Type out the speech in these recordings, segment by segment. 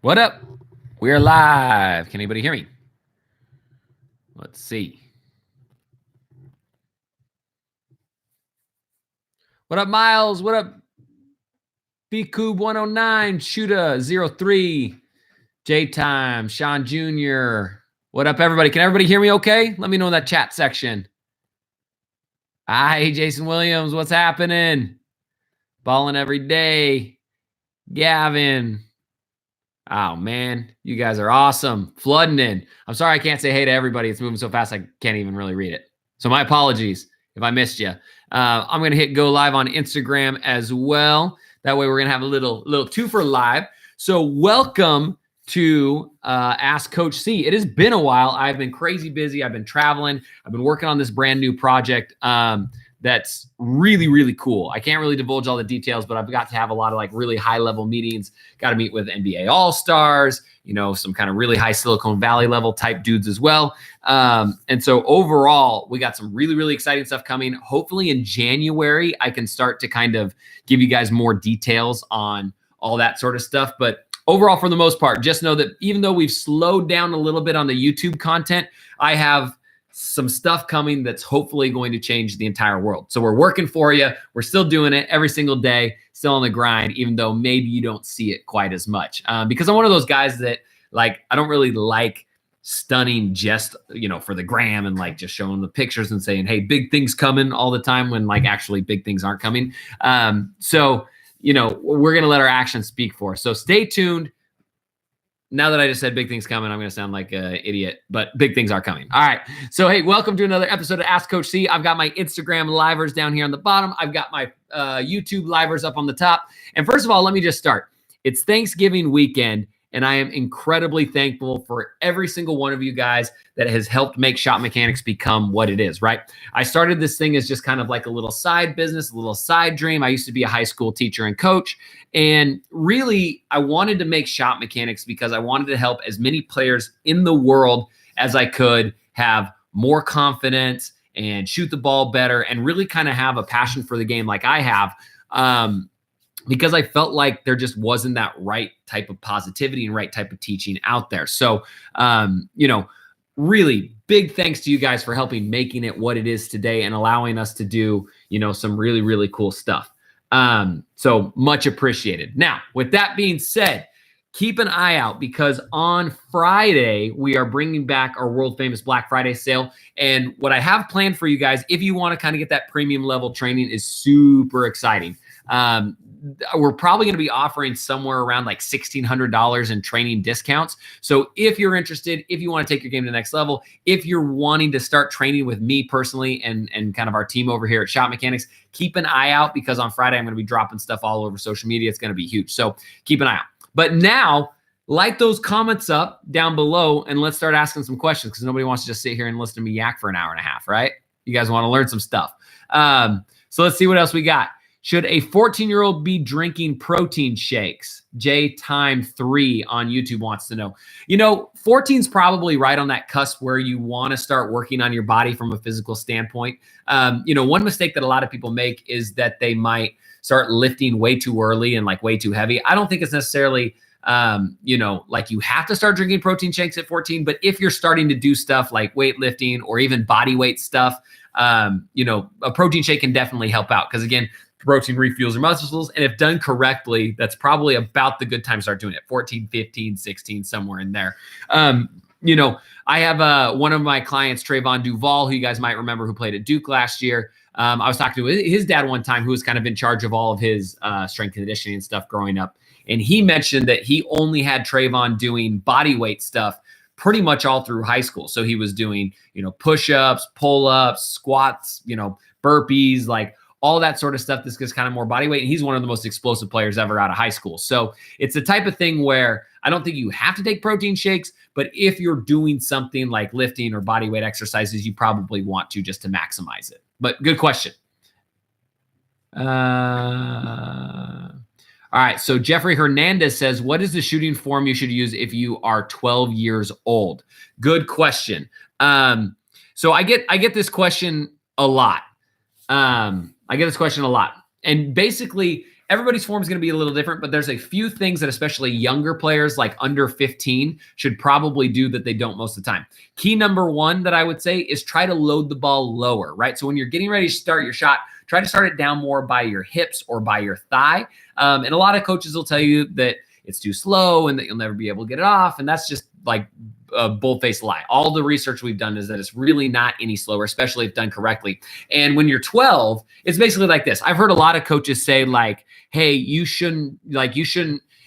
What up? We're live. Can anybody hear me? Let's see. What up, Miles? What up, BCube109, Shoota03, J-Time, Sean Jr. What up, everybody? Can everybody hear me okay? Let me know in that chat section. Hi, Jason Williams. What's happening? Balling every day. Gavin. Oh, man. You guys are awesome. Flooding in. I'm sorry I can't say hey to everybody. It's moving so fast I can't even really read it. So my apologies if I missed you. I'm going to hit go live on Instagram as well. That way we're going to have a little two for live. So welcome to Ask Coach C. It has been a while. I've been crazy busy. I've been traveling. I've been working on this brand new project that's really, really cool. I can't really divulge all the details, but I've got to have a lot of like really high level meetings. Got to meet with NBA All-Stars, some kind of really high Silicon Valley level type dudes as well. And so overall, we got some really, really exciting stuff coming. Hopefully in January, I can start to kind of give you guys more details on all that sort of stuff. But overall, for the most part, just know that even though we've slowed down a little bit on the YouTube content, I have some stuff coming that's hopefully going to change the entire world. So we're working for you. We're still doing it every single day, still on the grind, even though maybe you don't see it quite as much. Because I'm one of those guys that I don't really like stunning just, for the gram and just showing the pictures and saying, hey, big things coming all the time when actually big things aren't coming. So we're going to let our actions speak for us. So stay tuned. Now that I just said big things coming, I'm going to sound like an idiot, but big things are coming. All right. So, hey, welcome to another episode of Ask Coach C. I've got my Instagram livers down here on the bottom. I've got my YouTube livers up on the top. And first of all, let me just start. It's Thanksgiving weekend, and I am incredibly thankful for every single one of you guys that has helped make Shot Mechanics become what it is, right? I started this thing as just kind of like a little side business, a little side dream. I used to be a high school teacher and coach. And really, I wanted to make Shot Mechanics because I wanted to help as many players in the world as I could have more confidence and shoot the ball better and really kind of have a passion for the game like I have. Because I felt like there just wasn't that right type of positivity and right type of teaching out there. So, really big thanks to you guys for helping making it what it is today and allowing us to do, some really, really cool stuff. So much appreciated. Now, with that being said, keep an eye out because on Friday, we are bringing back our world famous Black Friday sale. And what I have planned for you guys, if you want to kind of get that premium level training, is super exciting. We're probably going to be offering somewhere around $1,600 in training discounts. So if you're interested, if you want to take your game to the next level, if you're wanting to start training with me personally and kind of our team over here at Shot Mechanics, keep an eye out because on Friday, I'm going to be dropping stuff all over social media. It's going to be huge. So keep an eye out. But now, light those comments up down below and let's start asking some questions because nobody wants to just sit here and listen to me yak for an hour and a half, right? You guys want to learn some stuff. So let's see what else we got. Should a 14-year-old be drinking protein shakes? J-Time3 on YouTube wants to know. 14's probably right on that cusp where you want to start working on your body from a physical standpoint. One mistake that a lot of people make is that they might start lifting way too early and way too heavy. I don't think it's necessarily, you have to start drinking protein shakes at 14, but if you're starting to do stuff like weightlifting or even body weight stuff, a protein shake can definitely help out because again, protein refuels your muscles. And if done correctly, that's probably about the good time to start doing it. 14, 15, 16, somewhere in there. I have one of my clients, Trayvon Duval, who you guys might remember who played at Duke last year. I was talking to his dad one time who was kind of in charge of all of his strength conditioning and stuff growing up. And he mentioned that he only had Trayvon doing body weight stuff pretty much all through high school. So he was doing, push-ups, pull-ups, squats, burpees, all that sort of stuff. This gets kind of more body weight. And he's one of the most explosive players ever out of high school. So it's the type of thing where I don't think you have to take protein shakes, but if you're doing something like lifting or body weight exercises, you probably want to just to maximize it. But good question. All right. So Jeffrey Hernandez says, what is the shooting form you should use if you are 12 years old? Good question. So I get this question a lot. And basically everybody's form is going to be a little different, but there's a few things that especially younger players like under 15 should probably do that they don't most of the time. Key number one that I would say is try to load the ball lower, right? So when you're getting ready to start your shot, try to start it down more by your hips or by your thigh. And a lot of coaches will tell you that it's too slow and that you'll never be able to get it off. And that's just like a bold-faced lie. All the research we've done is that it's really not any slower, especially if done correctly. And when you're 12, it's basically like this. I've heard a lot of coaches say like, hey, you shouldn't,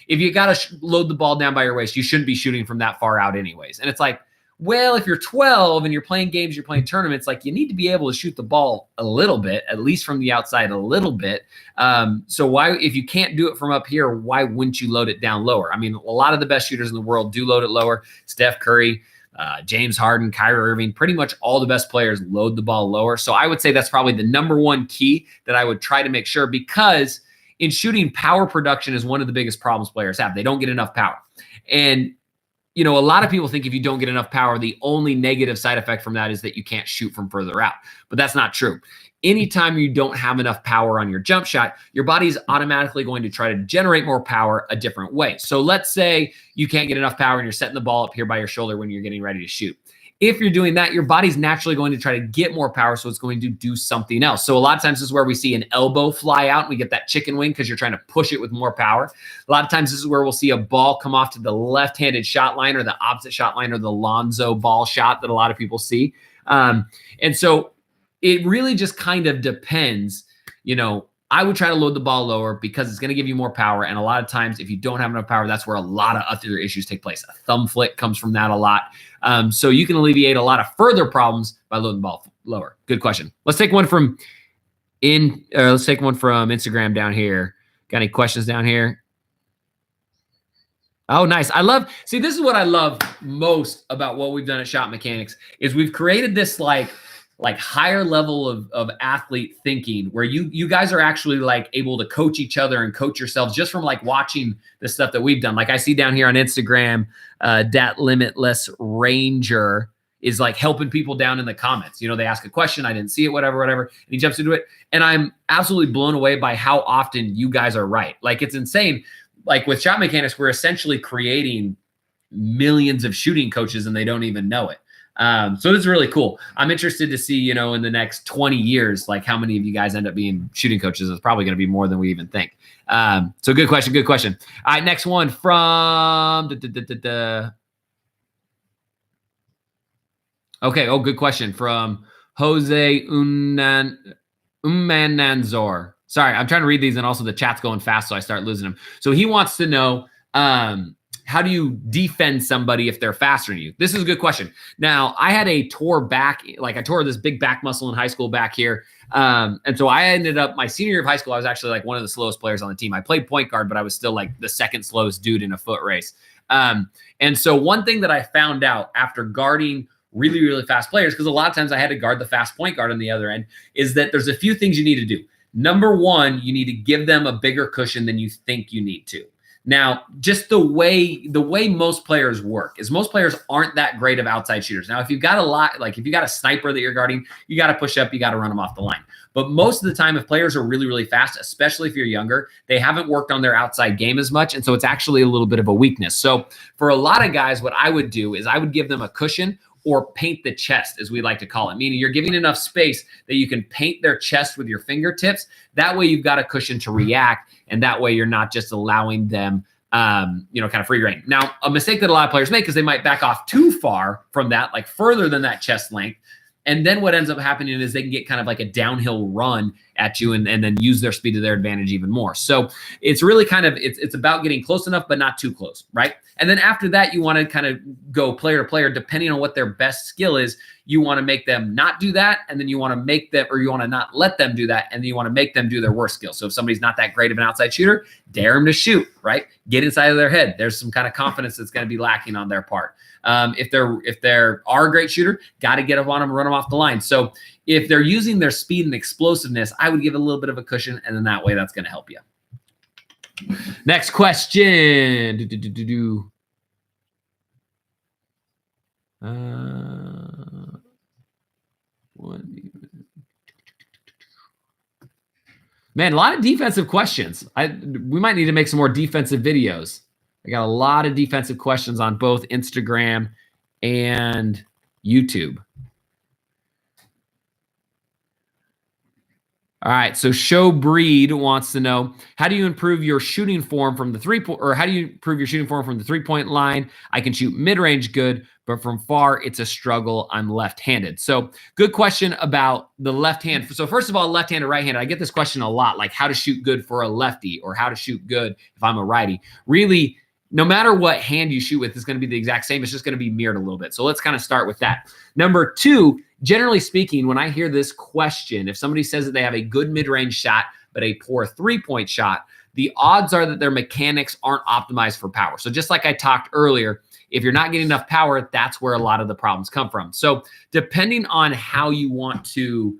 if you got to load the ball down by your waist, you shouldn't be shooting from that far out anyways. And it's like, well, if you're 12 and you're playing games, you're playing tournaments, like you need to be able to shoot the ball a little bit, at least from the outside a little bit. So why, if you can't do it from up here, why wouldn't you load it down lower? I mean, a lot of the best shooters in the world do load it lower. Steph Curry, James Harden, Kyrie Irving, pretty much all the best players load the ball lower. So I would say that's probably the number one key that I would try to make sure, because in shooting, power production is one of the biggest problems players have. They don't get enough power. And a lot of people think if you don't get enough power, the only negative side effect from that is that you can't shoot from further out. But that's not true. Anytime you don't have enough power on your jump shot, your body's automatically going to try to generate more power a different way. So let's say you can't get enough power and you're setting the ball up here by your shoulder when you're getting ready to shoot. If you're doing that, your body's naturally going to try to get more power, so it's going to do something else. So a lot of times this is where we see an elbow fly out and we get that chicken wing because you're trying to push it with more power. A lot of times this is where we'll see a ball come off to the left-handed shot line or the opposite shot line or the Lonzo ball shot that a lot of people see. And so it really just kind of depends. I would try to load the ball lower because it's going to give you more power. And a lot of times, if you don't have enough power, that's where a lot of other issues take place. A thumb flick comes from that a lot. So you can alleviate a lot of further problems by loading the ball lower. Good question. Let's take one from Instagram down here. Got any questions down here? Oh, nice. This is what I love most about what we've done at Shot Mechanics is we've created this like higher level of athlete thinking where you guys are actually like able to coach each other and coach yourselves just from like watching the stuff that we've done. Like I see down here on Instagram, Dat Limitless Ranger is like helping people down in the comments. They ask a question, I didn't see it, whatever, and he jumps into it. And I'm absolutely blown away by how often you guys are right. Like it's insane. Like with Shot Mechanics, we're essentially creating millions of shooting coaches and they don't even know it. So this is really cool. I'm interested to see, in the next 20 years, like how many of you guys end up being shooting coaches. It's probably going to be more than we even think. So good question. All right, next one from Okay. Oh, good question from Jose Umananzor. Sorry, I'm trying to read these and also the chat's going fast, so I start losing them. So he wants to know, how do you defend somebody if they're faster than you? This is a good question. Now, I had a tore back, like I tore this big back muscle in high school back here. And so I ended up, my senior year of high school, I was actually like one of the slowest players on the team. I played point guard, but I was still like the second slowest dude in a foot race. And so one thing that I found out after guarding really, really fast players, because a lot of times I had to guard the fast point guard on the other end, is that there's a few things you need to do. Number one, you need to give them a bigger cushion than you think you need to. Now, just the way most players work is most players aren't that great of outside shooters. Now, if you've got if you got a sniper that you're guarding, you got to push up, you got to run them off the line. But most of the time, if players are really, really fast, especially if you're younger, they haven't worked on their outside game as much. And so it's actually a little bit of a weakness. So for a lot of guys, what I would do is I would give them a cushion or paint the chest, as we like to call it, meaning you're giving enough space that you can paint their chest with your fingertips. That way you've got a cushion to react, and that way you're not just allowing them, kind of free reign. Now, a mistake that a lot of players make is they might back off too far from that, like further than that chest length. And then what ends up happening is they can get kind of like a downhill run at you and then use their speed to their advantage even more. So it's really kind of, it's about getting close enough, but not too close, right? And then after that, you want to kind of go player to player, depending on what their best skill is. You want to make them not do that, and then you want to make them, or you want to not let them do that, and then you want to make them do their worst skill. So if somebody's not that great of an outside shooter, dare them to shoot, right? Get inside of their head. There's some kind of confidence that's going to be lacking on their part. If they're a great shooter, got to get up on them, run them off the line. So if they're using their speed and explosiveness, I would give a little bit of a cushion, and then that way that's going to help you. Next question. Man, a lot of defensive questions. We might need to make some more defensive videos. I got a lot of defensive questions on both Instagram and YouTube. All right, so Show Breed wants to know, how do you improve your shooting form from the how do you improve your shooting form from the 3-point line? I can shoot mid-range good, but from far it's a struggle. I'm left-handed. So good question about the left hand. So first of all, left-handed, right-handed. I get this question a lot, like how to shoot good for a lefty or how to shoot good if I'm a righty. Really, no matter what hand you shoot with, it's going to be the exact same. It's just going to be mirrored a little bit. So let's kind of start with that. Number two, generally speaking, when I hear this question, if somebody says that they have a good mid-range shot, but a poor 3-point shot, the odds are that their mechanics aren't optimized for power. So just like I talked earlier, if you're not getting enough power, that's where a lot of the problems come from. So depending on how you want to,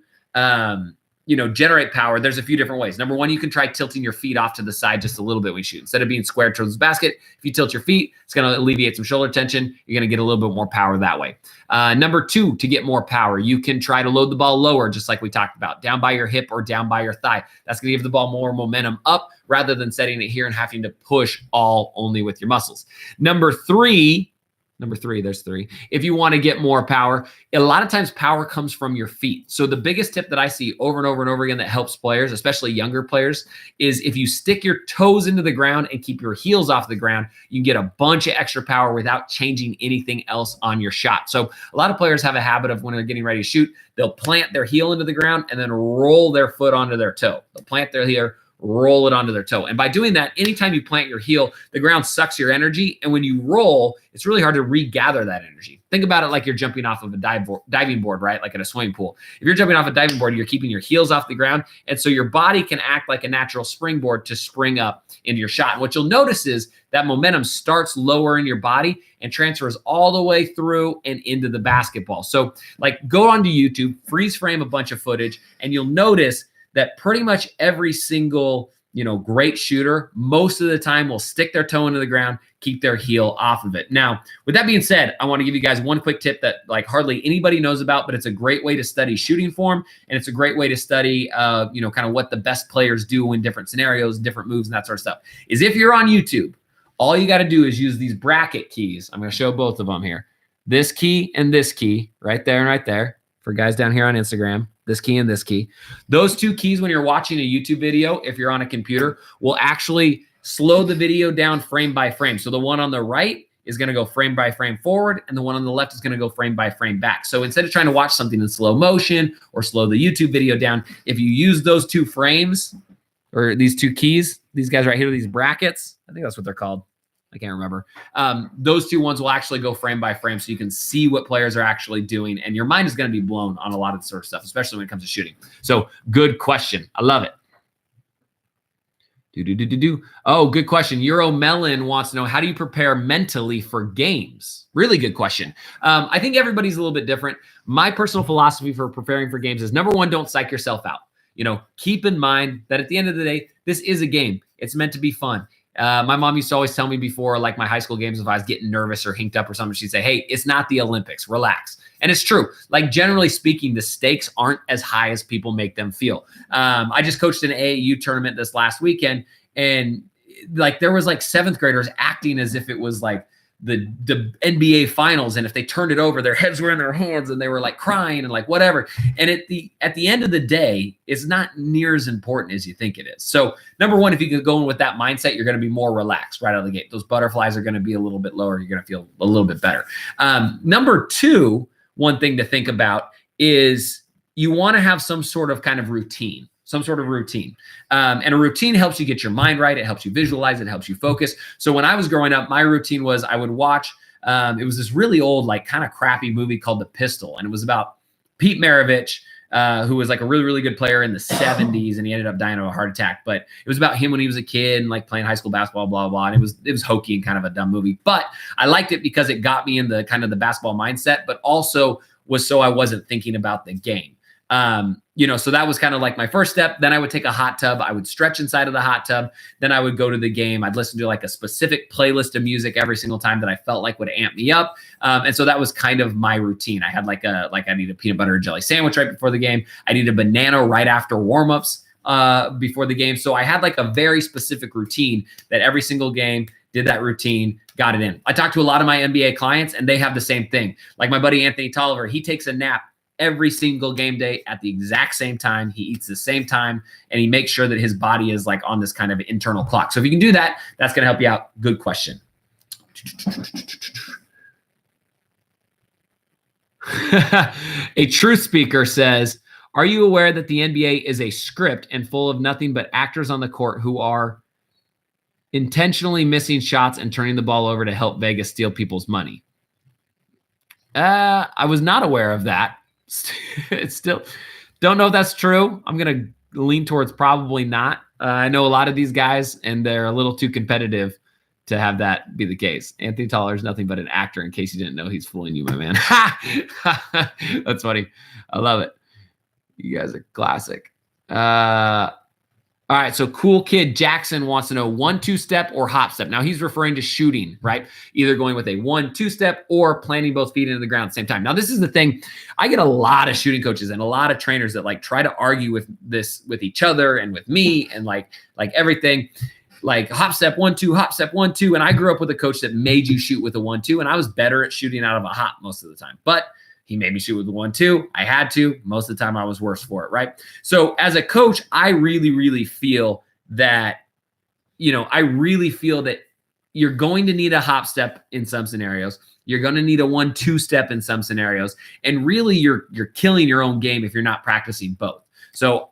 generate power, there's a few different ways. Number one, you can try tilting your feet off to the side just a little bit when you shoot. Instead of being square towards the basket, if you tilt your feet, it's going to alleviate some shoulder tension. You're going to get a little bit more power that way. Number two, to get more power, you can try to load the ball lower, just like we talked about, down by your hip or down by your thigh. That's going to give the ball more momentum up rather than setting it here and having to push all only with your muscles. Number three, there's three. If you want to get more power, a lot of times power comes from your feet. So the biggest tip that I see over and over and over again that helps players, especially younger players, is if you stick your toes into the ground and keep your heels off the ground, you can get a bunch of extra power without changing anything else on your shot. So a lot of players have a habit of when they're getting ready to shoot, they'll plant their heel into the ground and then roll their foot onto their toe. They'll plant their heel, roll it onto their toe. And by doing that, anytime you plant your heel, the ground sucks your energy. And when you roll, it's really hard to regather that energy. Think about it like you're jumping off of a diving board, right? Like at a swimming pool. If you're jumping off a diving board, you're keeping your heels off the ground. And so your body can act like a natural springboard to spring up into your shot. And what you'll notice is that momentum starts lower in your body and transfers all the way through and into the basketball. So like go onto YouTube, freeze frame a bunch of footage, and you'll notice that pretty much every single, great shooter, most of the time will stick their toe into the ground, keep their heel off of it. Now, with that being said, I want to give you guys one quick tip that like hardly anybody knows about, but it's a great way to study shooting form. And it's a great way to study, kind of what the best players do in different scenarios, different moves and that sort of stuff, is if you're on YouTube, all you got to do is use these bracket keys. I'm going to show both of them here. This key and this key right there and right there for guys down here on Instagram. This key and this key. Those two keys, when you're watching a YouTube video, if you're on a computer, will actually slow the video down frame by frame. So the one on the right is going to go frame by frame forward, and the one on the left is going to go frame by frame back. So instead of trying to watch something in slow motion or slow the YouTube video down, if you use those two frames or these two keys, these guys right here, these brackets, I think that's what they're called. I can't remember. Those two ones will actually go frame by frame so you can see what players are actually doing, and your mind is going to be blown on a lot of this sort of stuff, especially when it comes to shooting. So good question. I love it. Oh, good question. Euro Melon wants to know, how do you prepare mentally for games? Really good question. I think everybody's a little bit different. My personal philosophy for preparing for games is, number one, don't psych yourself out. Keep in mind that at the end of the day, this is a game. It's meant to be fun. My mom used to always tell me before, like my high school games, if I was getting nervous or hinked up or something, she'd say, hey, it's not the Olympics, relax. And it's true. Like generally speaking, the stakes aren't as high as people make them feel. I just coached an AAU tournament this last weekend, and like there was like 7th graders acting as if it was like the NBA finals. And if they turned it over, their heads were in their hands and they were like crying and like whatever. And at the end of the day, it's not near as important as you think it is. So number one, if you could go in with that mindset, you're going to be more relaxed right out of the gate. Those butterflies are going to be a little bit lower. You're going to feel a little bit better. Number two, one thing to think about is you want to have some sort of kind of routine. And a routine helps you get your mind right. It helps you visualize. It helps you focus. So when I was growing up, my routine was I would watch, it was this really old, like kind of crappy movie called The Pistol. And it was about Pete Maravich, who was like a really, really good player in the 70s. And he ended up dying of a heart attack. But it was about him when he was a kid and like playing high school basketball, blah, blah. And it was hokey and kind of a dumb movie. But I liked it because it got me in the kind of the basketball mindset, but also was so I wasn't thinking about the game. So that was kind of like my first step. Then I would take a hot tub. I would stretch inside of the hot tub. Then I would go to the game. I'd listen to like a specific playlist of music every single time that I felt like would amp me up. And so that was kind of my routine. I had I need a peanut butter and jelly sandwich right before the game. I need a banana right after warmups. before the game. So I had like a very specific routine that every single game did that routine, got it in. I talked to a lot of my NBA clients and they have the same thing. Like my buddy Anthony Tolliver, he takes a nap every single game day at the exact same time. He eats the same time and he makes sure that his body is like on this kind of internal clock. So if you can do that, that's going to help you out. Good question. A truth speaker says, are you aware that the NBA is a script and full of nothing but actors on the court who are intentionally missing shots and turning the ball over to help Vegas steal people's money? I was not aware of that. It's still don't know if that's true. I'm going to lean towards probably not. I know a lot of these guys, and they're a little too competitive to have that be the case. Anthony Toller is nothing but an actor, in case you didn't know. He's fooling you, my man. That's funny. I love it. You guys are classic. All right, so Cool Kid Jackson wants to know 1-2 step or hop step. Now he's referring to shooting, right? Either going with a 1-2 step or planting both feet into the ground at the same time. Now this is the thing. I get a lot of shooting coaches and a lot of trainers that like try to argue with this with each other and with me and like everything. Like hop step 1-2, hop step 1-2. And I grew up with a coach that made you shoot with a 1-2, and I was better at shooting out of a hop most of the time. But he made me shoot with the 1-2. I had to. Most of the time I was worse for it, right? So as a coach, I really, really feel that, I really feel that you're going to need a hop step in some scenarios. You're going to need a 1-2 step in some scenarios. And really you're killing your own game if you're not practicing both. So,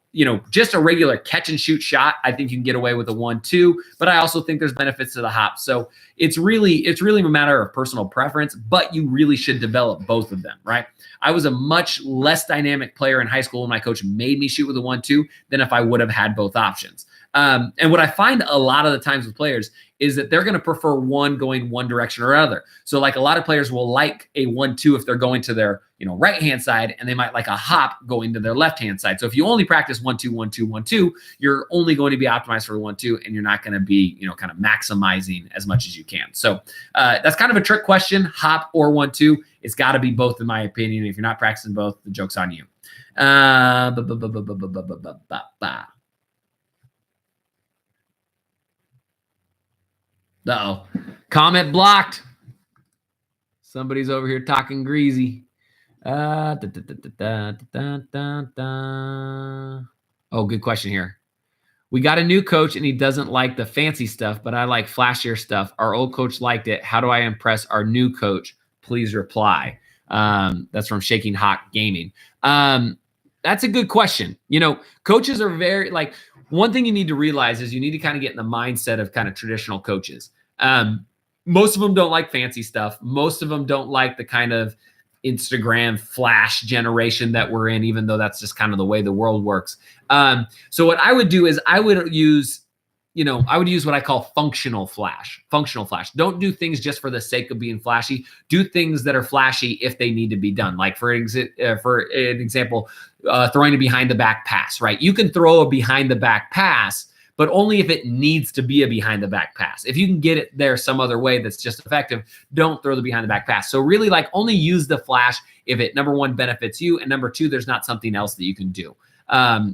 just a regular catch and shoot shot, I think you can get away with a 1-2, but I also think there's benefits to the hop. So it's really a matter of personal preference, but you really should develop both of them, right? I was a much less dynamic player in high school when my coach made me shoot with a 1-2 than if I would have had both options. And what I find a lot of the times with players is that they're going to prefer one going one direction or other. So like a lot of players will like a 1-2 if they're going to their right-hand side, and they might like a hop going to their left-hand side. So if you only practice 1-2, 1-2, 1-2, you're only going to be optimized for 1-2, and you're not going to be, kind of maximizing as much as you can. So that's kind of a trick question, hop or 1-2. It's got to be both, in my opinion. If you're not practicing both, the joke's on you. Uh-oh. Comment blocked. Somebody's over here talking greasy. Oh, good question here. We got a new coach and he doesn't like the fancy stuff, but I like flashier stuff. Our old coach liked it. How do I impress our new coach? Please reply. That's from Shaking Hawk Gaming. That's a good question. Coaches are very one thing you need to realize is you need to kind of get in the mindset of kind of traditional coaches. Most of them don't like fancy stuff. Most of them don't like the kind of Instagram flash generation that we're in, even though that's just kind of the way the world works. So what I would do is I would use what I call functional flash. Functional flash. Don't do things just for the sake of being flashy. Do things that are flashy if they need to be done. Like for an example, throwing a behind the back pass, right? You can throw a behind the back pass, but only if it needs to be a behind the back pass. If you can get it there some other way that's just effective, don't throw the behind the back pass. So really only use the flash if it, number one, benefits you, and number two, there's not something else that you can do.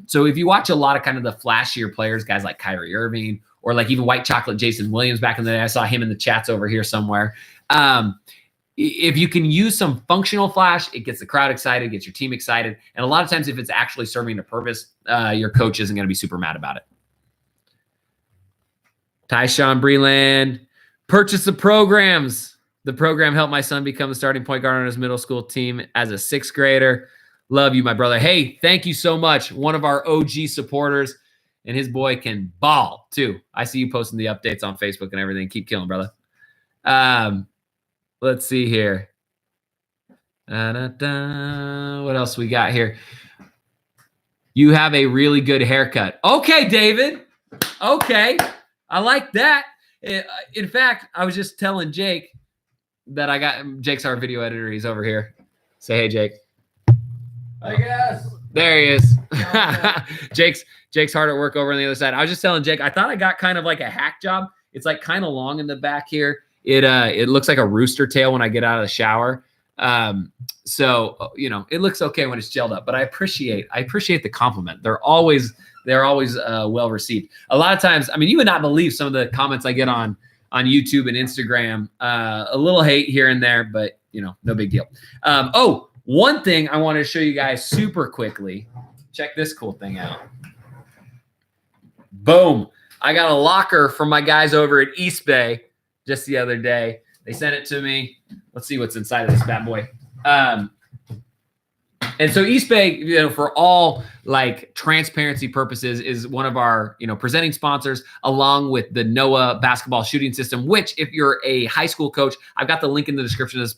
So if you watch a lot of kind of the flashier players, guys like Kyrie Irving or like even White Chocolate Jason Williams back in the day, I saw him in the chats over here somewhere. If you can use some functional flash, it gets the crowd excited, gets your team excited. And a lot of times if it's actually serving a purpose, your coach isn't going to be super mad about it. Tyshawn Breland, purchase the programs. The program helped my son become the starting point guard on his middle school team as a sixth grader. Love you, my brother. Hey, thank you so much. One of our OG supporters, and his boy can ball too. I see you posting the updates on Facebook and everything. Keep killing, brother. Let's see here. What else we got here? You have a really good haircut. Okay, David. Okay. I like that. In fact, I was just telling Jake that Jake's our video editor. He's over here. Say hey, Jake. I guess. There he is. Jake's hard at work over on the other side. I was just telling Jake, I thought I got kind of like a hack job. It's like kind of long in the back here. It looks like a rooster tail when I get out of the shower. So, it looks okay when it's gelled up, but I appreciate the compliment. They're always well received. A lot of times, I mean, you would not believe some of the comments I get on YouTube and Instagram. A little hate here and there, but no big deal. One thing I wanted to show you guys super quickly. Check this cool thing out. Boom. I got a locker from my guys over at East Bay just the other day. They sent it to me. Let's see what's inside of this bad boy. And so East Bay, for all like transparency purposes, is one of our, presenting sponsors, along with the NOAA basketball shooting system, which if you're a high school coach, I've got the link in the description of this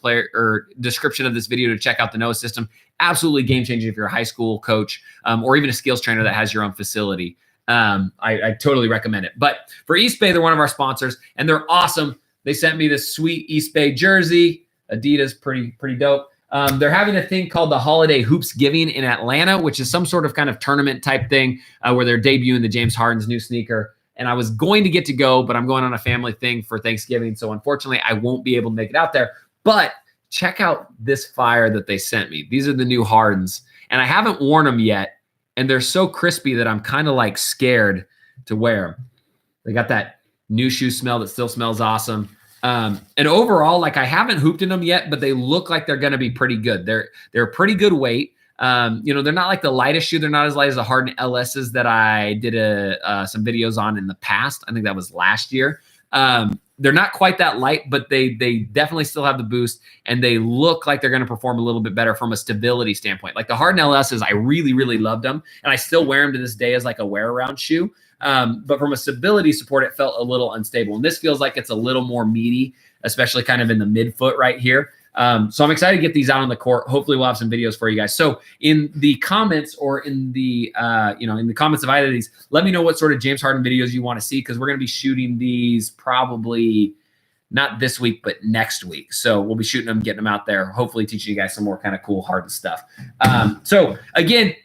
description of this video to check out the NOAA system. Absolutely game changing if you're a high school coach, or even a skills trainer that has your own facility. I totally recommend it. But for East Bay, they're one of our sponsors and they're awesome. They sent me this sweet East Bay jersey. Adidas, pretty dope. They're having a thing called the Holiday Hoops Giving in Atlanta, which is some sort of kind of tournament type thing where they're debuting the James Harden's new sneaker. And I was going to get to go, but I'm going on a family thing for Thanksgiving. So unfortunately, I won't be able to make it out there. But check out this fire that they sent me. These are the new Hardens. And I haven't worn them yet. And they're so crispy that I'm kind of like scared to wear them. They got that new shoe smell that still smells awesome. And overall, like I haven't hooped in them yet, but they look like they're going to be pretty good. They're a pretty good weight. They're not like the lightest shoe. They're not as light as the Harden LSs that I did some videos on in the past. I think that was last year. They're not quite that light, but they definitely still have the boost, and they look like they're going to perform a little bit better from a stability standpoint. Like the Harden LSs, I really, really loved them, and I still wear them to this day as like a wear-around shoe. But from a stability support, it felt a little unstable. And this feels like it's a little more meaty, especially kind of in the midfoot right here. So I'm excited to get these out on the court. Hopefully we'll have some videos for you guys. So in the comments or in the comments of either of these, let me know what sort of James Harden videos you want to see, because we're going to be shooting these probably not this week, but next week. So we'll be shooting them, getting them out there, hopefully teaching you guys some more kind of cool Harden stuff. So again,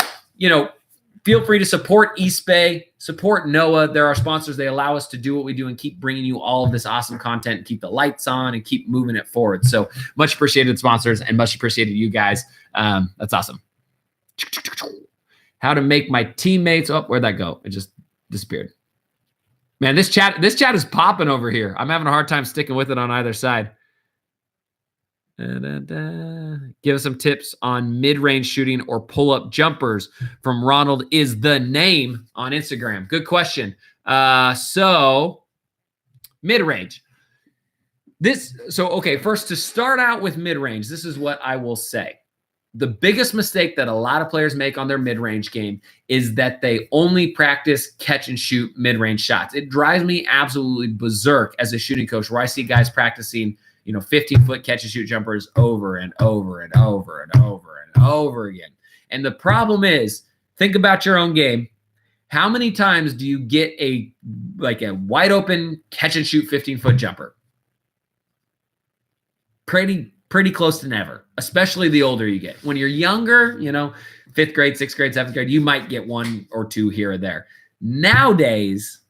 feel free to support East Bay, support NOAA. They're our sponsors. They allow us to do what we do and keep bringing you all of this awesome content, and keep the lights on and keep moving it forward. So much appreciated sponsors, and much appreciated you guys. That's awesome. How to make my teammates. Oh, where'd that go? It just disappeared. Man, this chat is popping over here. I'm having a hard time sticking with it on either side. Give us some tips on mid-range shooting or pull-up jumpers from Ronald is the name on Instagram. Good question. So mid-range. First, to start out with mid-range, this is what I will say. The biggest mistake that a lot of players make on their mid-range game is that they only practice catch and shoot mid-range shots. It drives me absolutely berserk as a shooting coach where I see guys practicing 15-foot catch and shoot jumpers over and over and over and over and over again. And the problem is, think about your own game. How many times do you get a wide open catch and shoot 15-foot jumper? Pretty close to never, especially the older you get. When you're younger, 5th grade, 6th grade, 7th grade, you might get one or two here or there. Nowadays,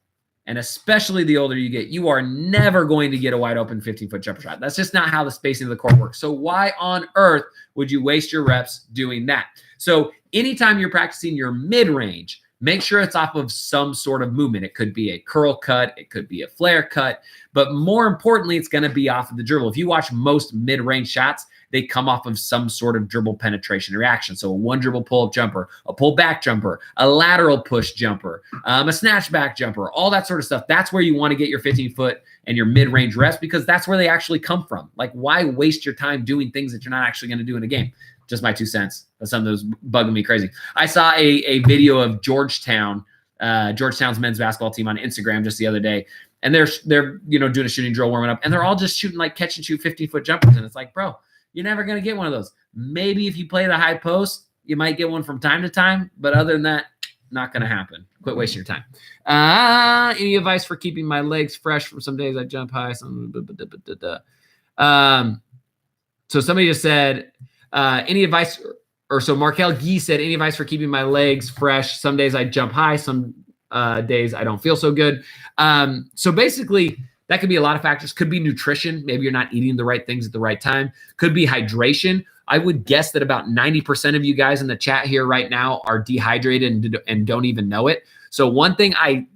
and especially the older you get, you are never going to get a wide open 15-foot jumper shot. That's just not how the spacing of the court works. So why on earth would you waste your reps doing that? So anytime you're practicing your mid-range, make sure it's off of some sort of movement. It could be a curl cut. It could be a flare cut. But more importantly, it's going to be off of the dribble. If you watch most mid-range shots, they come off of some sort of dribble penetration reaction. So a one dribble pull-up jumper, a pull-back jumper, a lateral push jumper, a snatch-back jumper, all that sort of stuff. That's where you want to get your 15-foot and your mid-range reps, because that's where they actually come from. Like, why waste your time doing things that you're not actually going to do in a game? Just my 2 cents. That's something that was bugging me crazy. I saw a video of Georgetown's men's basketball team on Instagram just the other day, and they're doing a shooting drill, warming up, and they're all just shooting like catch and shoot 15-foot jumpers, and it's like, bro, you're never going to get one of those. Maybe if you play the high post, you might get one from time to time, but other than that, not going to happen. Quit wasting your time. Any advice for keeping my legs fresh from some days I jump high? So somebody just said, any advice, or so Markel Gee said, any advice for keeping my legs fresh? Some days I jump high, some days I don't feel so good. So basically, That could be a lot of factors. Could be nutrition. Maybe you're not eating the right things at the right time. Could be hydration. I would guess that about 90% of you guys in the chat here right now are dehydrated and don't even know it. So one thing I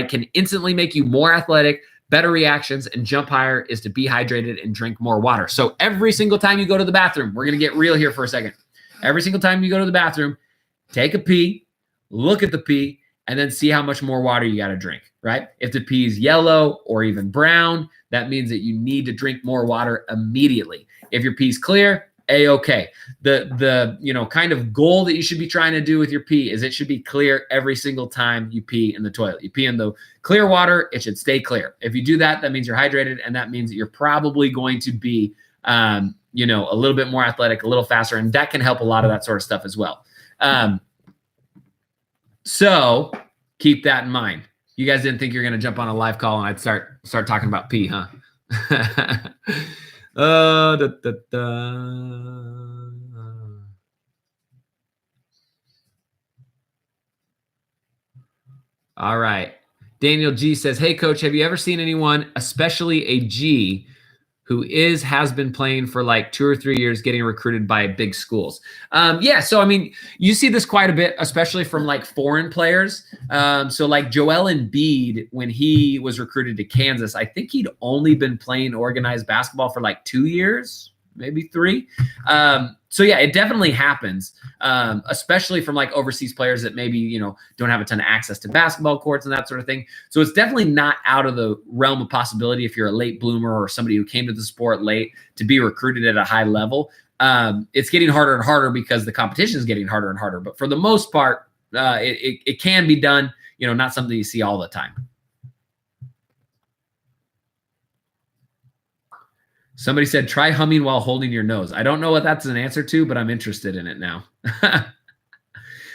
can instantly make you more athletic, better reactions, and jump higher is to be hydrated and drink more water. So every single time you go to the bathroom, we're going to get real here for a second. Every single time you go to the bathroom, take a pee, look at the pee, and then see how much more water you got to drink, right? If the pee is yellow or even brown, that means that you need to drink more water immediately. If your pee's clear, A-okay. The kind of goal that you should be trying to do with your pee is it should be clear every single time you pee in the toilet. You pee in the clear water, it should stay clear. If you do that, that means you're hydrated, and that means that you're probably going to be a little bit more athletic, a little faster, and that can help a lot of that sort of stuff as well. So keep that in mind. You guys didn't think you're going to jump on a live call and I'd start talking about pee, huh? All right. Daniel G says, hey, coach, have you ever seen anyone, especially a G, who has been playing for like 2 or 3 years, getting recruited by big schools? Yeah, so I mean, you see this quite a bit, especially from like foreign players. So like Joel Embiid, when he was recruited to Kansas, I think he'd only been playing organized basketball for like 2 years, maybe 3. So yeah, it definitely happens, especially from like overseas players that maybe, don't have a ton of access to basketball courts and that sort of thing. So it's definitely not out of the realm of possibility if you're a late bloomer or somebody who came to the sport late to be recruited at a high level. It's getting harder and harder because the competition is getting harder and harder. But for the most part, it can be done, not something you see all the time. Somebody said, try humming while holding your nose. I don't know what that's an answer to, but I'm interested in it now.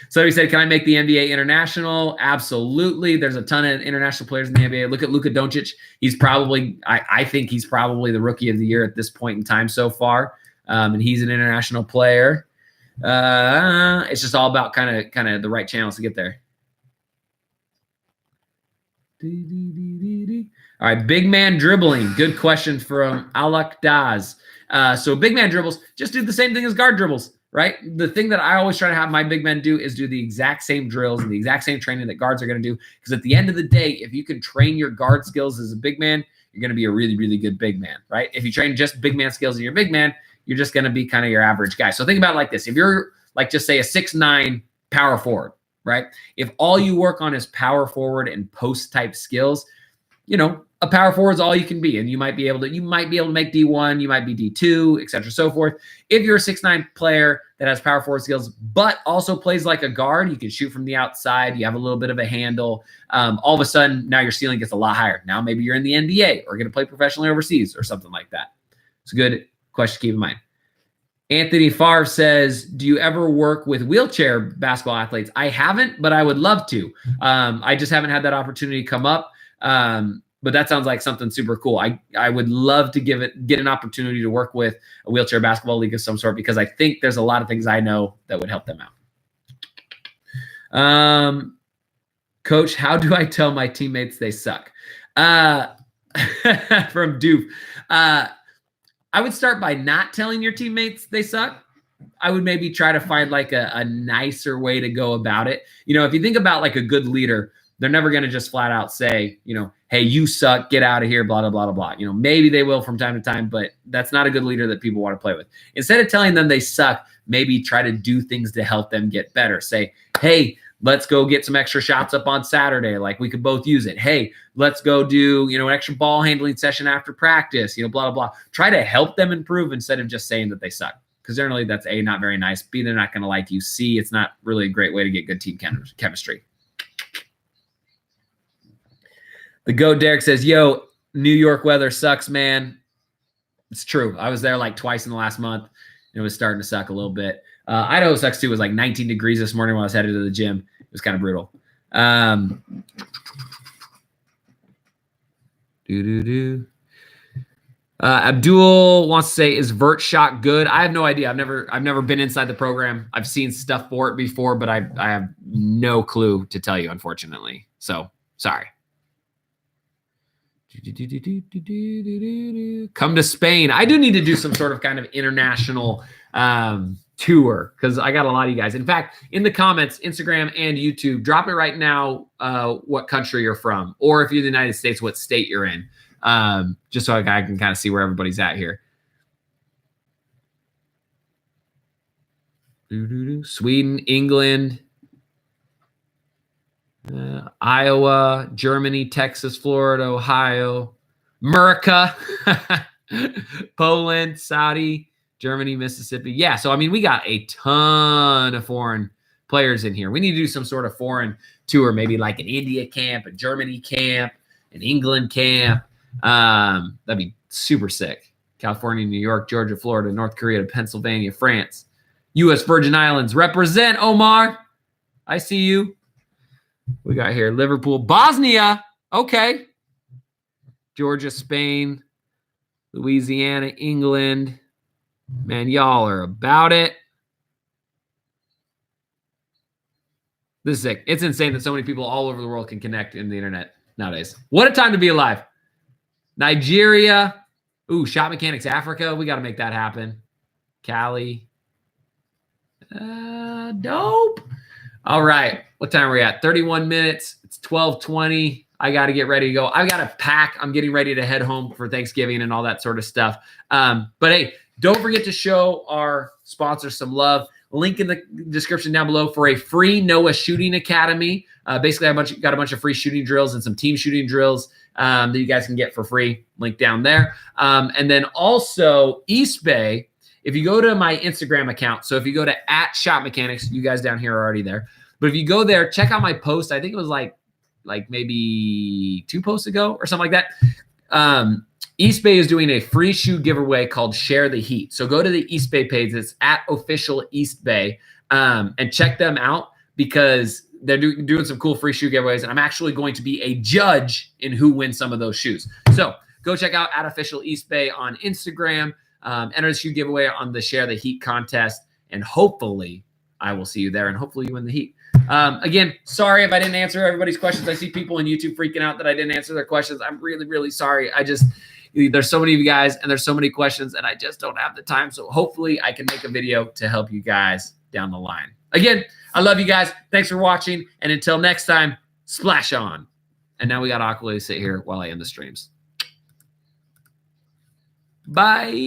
Somebody said, can I make the NBA international? Absolutely. There's a ton of international players in the NBA. Look at Luka Doncic. He's probably, I think he's probably the rookie of the year at this point in time so far. And he's an international player. It's just all about kind of the right channels to get there. All right, big man dribbling. Good question from Alak Daz. So big man dribbles, just do the same thing as guard dribbles, right? The thing that I always try to have my big men do is do the exact same drills and the exact same training that guards are going to do. Because at the end of the day, if you can train your guard skills as a big man, you're going to be a really, really good big man, right? If you train just big man skills and you're a big man, you're just going to be kind of your average guy. So think about it like this. If you're like, just say a 6'9" power forward, right? If all you work on is power forward and post type skills, a power forward is all you can be. And you might be able to make D1, you might be D2, et cetera, so forth. If you're a 6'9" player that has power forward skills, but also plays like a guard, you can shoot from the outside, you have a little bit of a handle. All of a sudden, now your ceiling gets a lot higher. Now maybe you're in the NBA or going to play professionally overseas or something like that. It's a good question to keep in mind. Anthony Favre says, do you ever work with wheelchair basketball athletes? I haven't, but I would love to. I just haven't had that opportunity come up. But that sounds like something super cool. I would love to get an opportunity to work with a wheelchair basketball league of some sort, because I think there's a lot of things I know that would help them out. Coach, how do I tell my teammates they suck? From Doof. I would start by not telling your teammates they suck. I would maybe try to find like a nicer way to go about it. If you think about like a good leader, they're never going to just flat out say, hey, you suck, get out of here, blah, blah, blah, blah, blah. Maybe they will from time to time, but that's not a good leader that people want to play with. Instead of telling them they suck, maybe try to do things to help them get better. Say, hey, let's go get some extra shots up on Saturday. Like, we could both use it. Hey, let's go do, an extra ball handling session after practice, blah, blah, blah. Try to help them improve instead of just saying that they suck. Because generally that's A, not very nice. B, they're not going to like you. C, it's not really a great way to get good team chemistry. The Goat Derek says, yo, New York weather sucks, man. It's true. I was there like twice in the last month. And it was starting to suck a little bit. Idaho sucks too. It was like 19 degrees this morning when I was headed to the gym. It was kind of brutal. Abdul wants to say, is vert shot good? I have no idea. I've never been inside the program. I've seen stuff for it before, but I have no clue to tell you, unfortunately. So sorry. Come to Spain. I do need to do some sort of kind of international tour because I got a lot of you guys. In fact, in the comments, Instagram and YouTube, drop it right now what country you're from, or if you're in the United States, what state you're in, just so I can kind of see where everybody's at here. Sweden, England, Iowa, Germany, Texas, Florida, Ohio, America, Poland, Saudi, Germany, Mississippi. Yeah, so I mean, we got a ton of foreign players in here. We need to do some sort of foreign tour, maybe like an India camp, a Germany camp, an England camp. That'd be super sick. California, New York, Georgia, Florida, North Korea, Pennsylvania, France, U.S. Virgin Islands. Represent, Omar. I see you. We got here Liverpool, Bosnia. Okay. Georgia, Spain, Louisiana, England. Man, y'all are about it. This is sick. It's insane that so many people all over the world can connect in the internet nowadays. What a time to be alive. Nigeria. Ooh, Shot Mechanics Africa. We got to make that happen. Cali. Dope. All right. What time are we at? 31 minutes. It's 12:20. I got to get ready to go. I got to pack. I'm getting ready to head home for Thanksgiving and all that sort of stuff. But hey, don't forget to show our sponsor some love. Link in the description down below for a free Noah Shooting Academy. Basically, I got a bunch of free shooting drills and some team shooting drills that you guys can get for free. Link down there. And then also East Bay. If you go to my Instagram account, so if you go to @ShotMechanics, you guys down here are already there. But if you go there, check out my post. I think it was like maybe 2 posts ago or something like that. East Bay is doing a free shoe giveaway called Share the Heat. So go to the East Bay page. It's @official East Bay, and check them out because they're doing some cool free shoe giveaways. And I'm actually going to be a judge in who wins some of those shoes. So go check out @official East Bay on Instagram. Enter the shoe giveaway on the Share the Heat contest, and hopefully I will see you there, and hopefully you win the heat. Again, sorry if I didn't answer everybody's questions. I see people on YouTube freaking out that I didn't answer their questions. I'm really, really sorry. There's so many of you guys, and there's so many questions, and I just don't have the time. So hopefully I can make a video to help you guys down the line. Again, I love you guys. Thanks for watching, and until next time, splash on. And now we got Aquila to sit here while I end the streams. Bye.